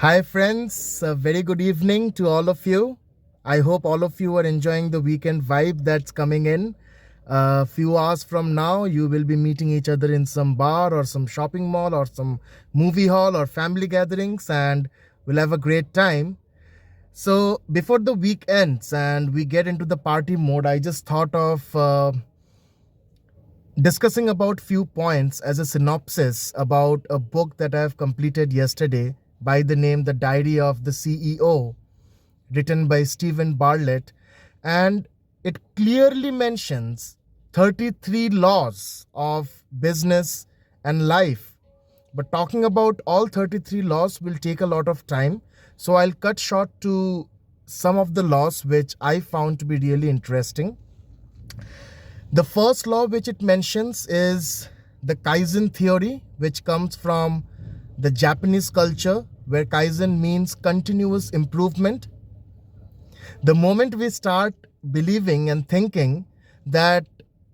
Hi, friends. A very good evening to all of you. I hope all of you are enjoying the weekend vibe that's coming in. A few hours from now, you will be meeting each other in some bar or some shopping mall or some movie hall or family gatherings, and we'll have a great time. So, before the week ends and we get into the party mode, I just thought of discussing about few points as a synopsis about a book that I have completed yesterday by the name The Diary of the CEO, written by Stephen Bartlett, and it clearly mentions 33 laws of business and life. But talking about all 33 laws will take a lot of time, so I'll cut short to some of the laws which I found to be really interesting. The first law which it mentions is the Kaizen theory, which comes from the Japanese culture, where Kaizen means continuous improvement. The moment we start believing and thinking that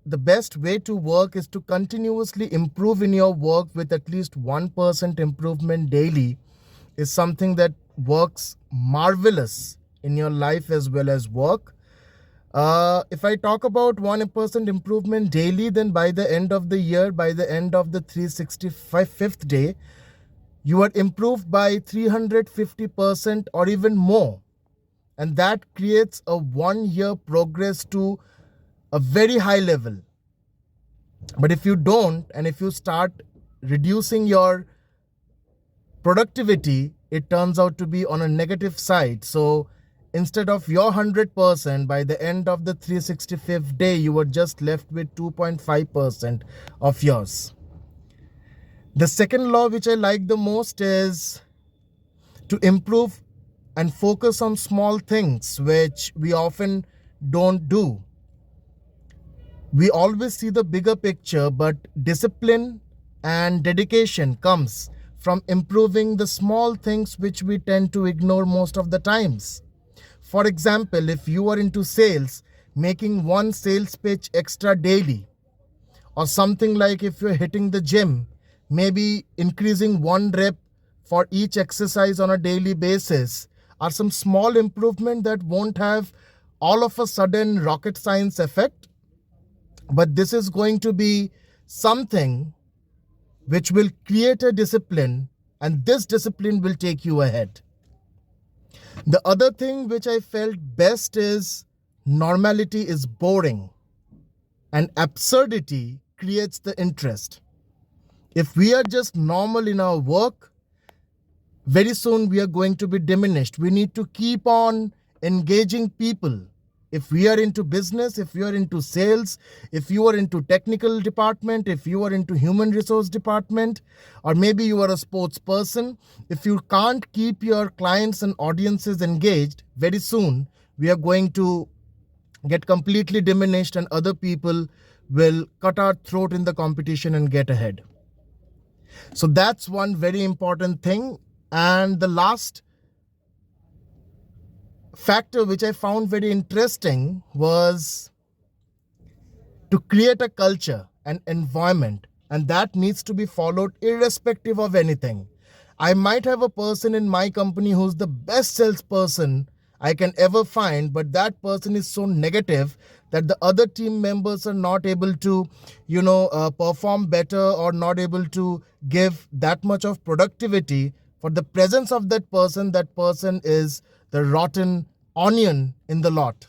the best way to work is to continuously improve in your work with at least 1% improvement daily, is something that works marvelous in your life as well as work. If I talk about 1% improvement daily, then by the end of the year, by the end of the 365th day, you are improved by 350% or even more. And that creates a 1 year progress to a very high level. But if you don't, and if you start reducing your productivity, it turns out to be on a negative side. So instead of your 100%, by the end of the 365th day, you were just left with 2.5% of yours. The second law which I like the most is to improve and focus on small things which we often don't do. We always see the bigger picture, but discipline and dedication comes from improving the small things which we tend to ignore most of the times. For example, if you are into sales, making one sales pitch extra daily, or something like if you're hitting the gym, maybe increasing one rep for each exercise on a daily basis, are some small improvement that won't have all of a sudden rocket science effect, but this is going to be something which will create a discipline, and this discipline will take you ahead. The other thing which I felt best is normality is boring and absurdity creates the interest. If we are just normal in our work, very soon we are going to be diminished. We need to keep on engaging people. If we are into business, if you are into sales, if you are into technical department, if you are into human resource department, or maybe you are a sports person, if you can't keep your clients and audiences engaged, very soon we are going to get completely diminished and other people will cut our throat in the competition and get ahead. So that's one very important thing. And the last factor which I found very interesting was to create a culture, an environment, and that needs to be followed irrespective of anything. I might have a person in my company who's the best salesperson I can ever find, but that person is so negative that the other team members are not able to, perform better or not able to give that much of productivity. For the presence of that person is the rotten onion in the lot.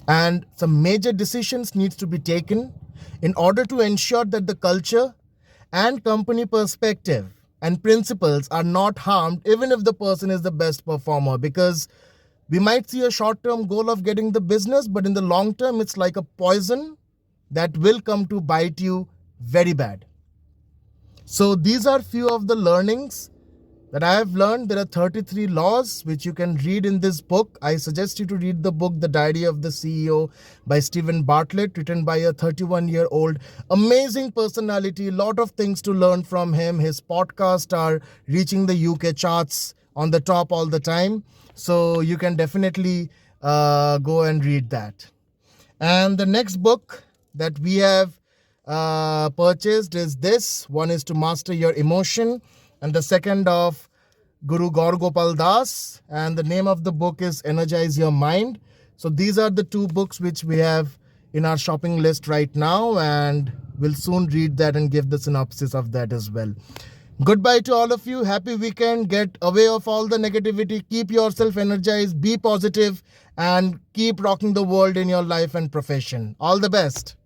And some major decisions needs to be taken in order to ensure that the culture and company perspective and principles are not harmed, even if the person is the best performer, because we might see a short-term goal of getting the business, but in the long term, it's like a poison that will come to bite you very bad. So these are few of the learnings that I have learned. There are 33 laws which you can read in this book. I suggest you to read the book, The Diary of the CEO by Stephen Bartlett, written by a 31-year-old amazing personality. Lot of things to learn from him. His podcasts are reaching the UK charts on the top all the time. So you can definitely go and read that. And the next book that we have purchased is this. One is To Master Your Emotion, and the second of Guru Gaur Gopal Das, and the name of the book is Energize Your Mind. So these are the two books which we have in our shopping list right now, and we'll soon read that and give the synopsis of that as well. Goodbye to all of you. Happy weekend. Get away of all the negativity. Keep yourself energized. Be positive and keep rocking the world in your life and profession. All the best.